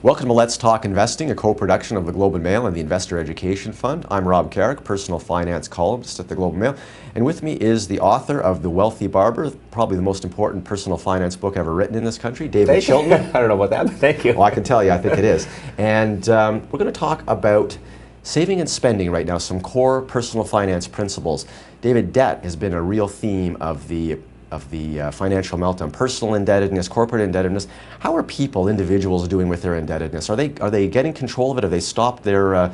Welcome to Let's Talk Investing, a co-production of the Globe and Mail and the Investor Education Fund. I'm Rob Carrick, personal finance columnist at the Globe and Mail, and with me is the author of The Wealthy Barber, probably the most important personal finance book ever written in this country, David Chilton. I don't know about that, but thank you. Well, I can tell you, I think it is. And we're going to talk about saving and spending right now, some core personal finance principles. David, debt has been a real theme of the financial meltdown. Personal indebtedness, corporate indebtedness. How are people, individuals, doing with their indebtedness? Are they getting control of it? Have they stopped their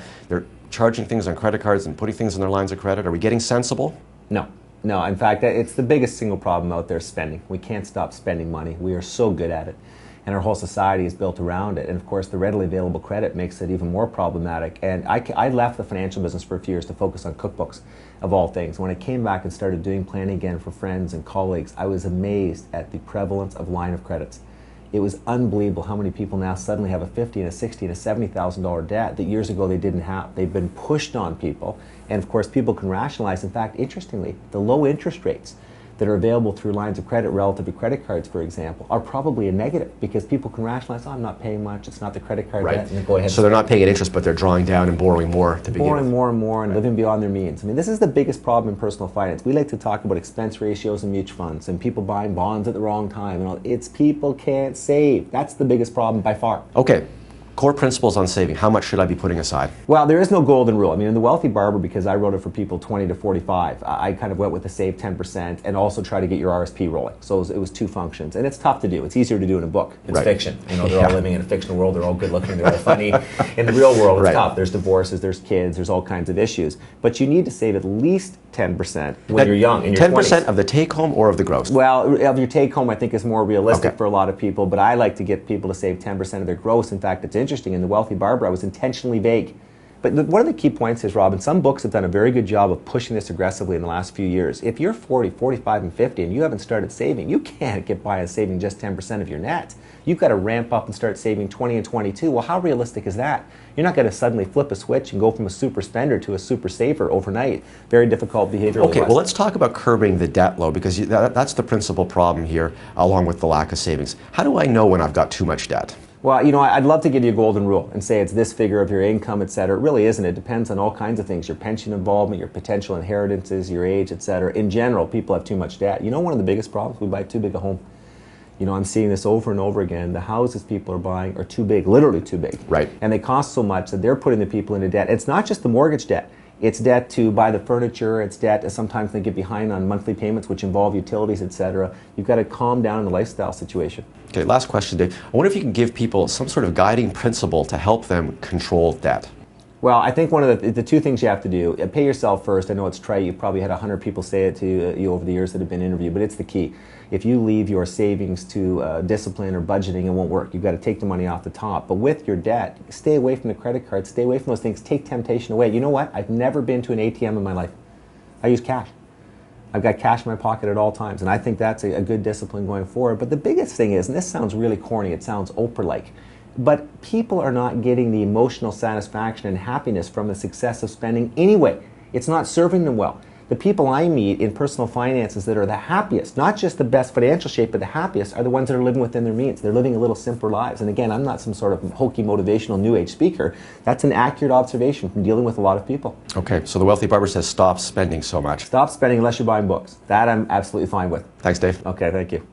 charging things on credit cards and putting things in their lines of credit? Are we getting sensible? No. In fact, it's the biggest single problem out there, spending. We can't stop spending money. We are so good at it. And our whole society is built around it. And of course, the readily available credit makes it even more problematic. And I left the financial business for a few years to focus on cookbooks, of all things. When I came back and started doing planning again for friends and colleagues, I was amazed at the prevalence of line of credits. It was unbelievable how many people now suddenly have a $50,000 and a $60,000 and a $70,000 debt that years ago they didn't have. They've been pushed on people. And of course, people can rationalize. In fact, interestingly, the low interest rates that are available through lines of credit relative to credit cards, for example, are probably a negative because people can rationalize, oh, I'm not paying much, it's not the credit card debt, and go ahead. So they're not paying interest, but they're drawing down and borrowing more to begin with. Borrowing more and more and living beyond their means. I mean, this is the biggest problem in personal finance. We like to talk about expense ratios and mutual funds and people buying bonds at the wrong time. And all. It's people can't save. That's the biggest problem by far. Okay. Core principles on saving. How much should I be putting aside? Well, there is no golden rule. I mean, in The Wealthy Barber, because I wrote it for people 20 to 45, I kind of went with the save 10% and also try to get your RSP rolling. So it was two functions. And it's tough to do. It's easier to do in a book. It's fiction. You know, they're all living in a fictional world. They're all good looking. They're all funny. In the real world, it's tough. There's divorces, there's kids, there's all kinds of issues. But you need to save at least 10% when you're young, in your 10% 20s. of the take-home or of the gross? Well, of your take-home, I think, is more realistic for a lot of people, but I like to get people to save 10% of their gross. In fact, it's interesting, in The Wealthy Barber, I was intentionally vague. But one of the key points is, Rob, and some books have done a very good job of pushing this aggressively in the last few years. If you're 40, 45, and 50 and you haven't started saving, you can't get by on saving just 10% of your net. You've got to ramp up and start saving 20 and 22. Well, how realistic is that? You're not going to suddenly flip a switch and go from a super spender to a super saver overnight. Very difficult behavior. Okay, well, let's talk about curbing the debt load, because that's the principal problem here, along with the lack of savings. How do I know when I've got too much debt? Well, you know, I'd love to give you a golden rule and say it's this figure of your income, et cetera. It really isn't. It depends on all kinds of things, your pension involvement, your potential inheritances, your age, et cetera. In general, people have too much debt. You know, one of the biggest problems, we buy too big a home. You know, I'm seeing this over and over again. The houses people are buying are too big, literally too big. Right. And they cost so much that they're putting the people into debt. It's not just the mortgage debt. It's debt to buy the furniture. It's debt, sometimes they get behind on monthly payments, which involve utilities, et cetera. You've got to calm down in the lifestyle situation. Okay, last question, Dave. I wonder if you can give people some sort of guiding principle to help them control debt. Well, I think one of the two things you have to do, pay yourself first. I know it's trite. You've probably had 100 people say it to you over the years that have been interviewed, but it's the key. If you leave your savings to discipline or budgeting, it won't work. You've got to take the money off the top. But with your debt, stay away from the credit card, stay away from those things, take temptation away. You know what? I've never been to an ATM in my life. I use cash. I've got cash in my pocket at all times, and I think that's a good discipline going forward. But the biggest thing is, and this sounds really corny, it sounds Oprah-like, but people are not getting the emotional satisfaction and happiness from the success of spending anyway. It's not serving them well. The people I meet in personal finances that are the happiest, not just the best financial shape, but the happiest, are the ones that are living within their means. They're living a little simpler lives. And again, I'm not some sort of hokey motivational new age speaker. That's an accurate observation from dealing with a lot of people. Okay, so The Wealthy Barber says stop spending so much. Stop spending unless you're buying books. That I'm absolutely fine with. Thanks, Dave. Okay, thank you.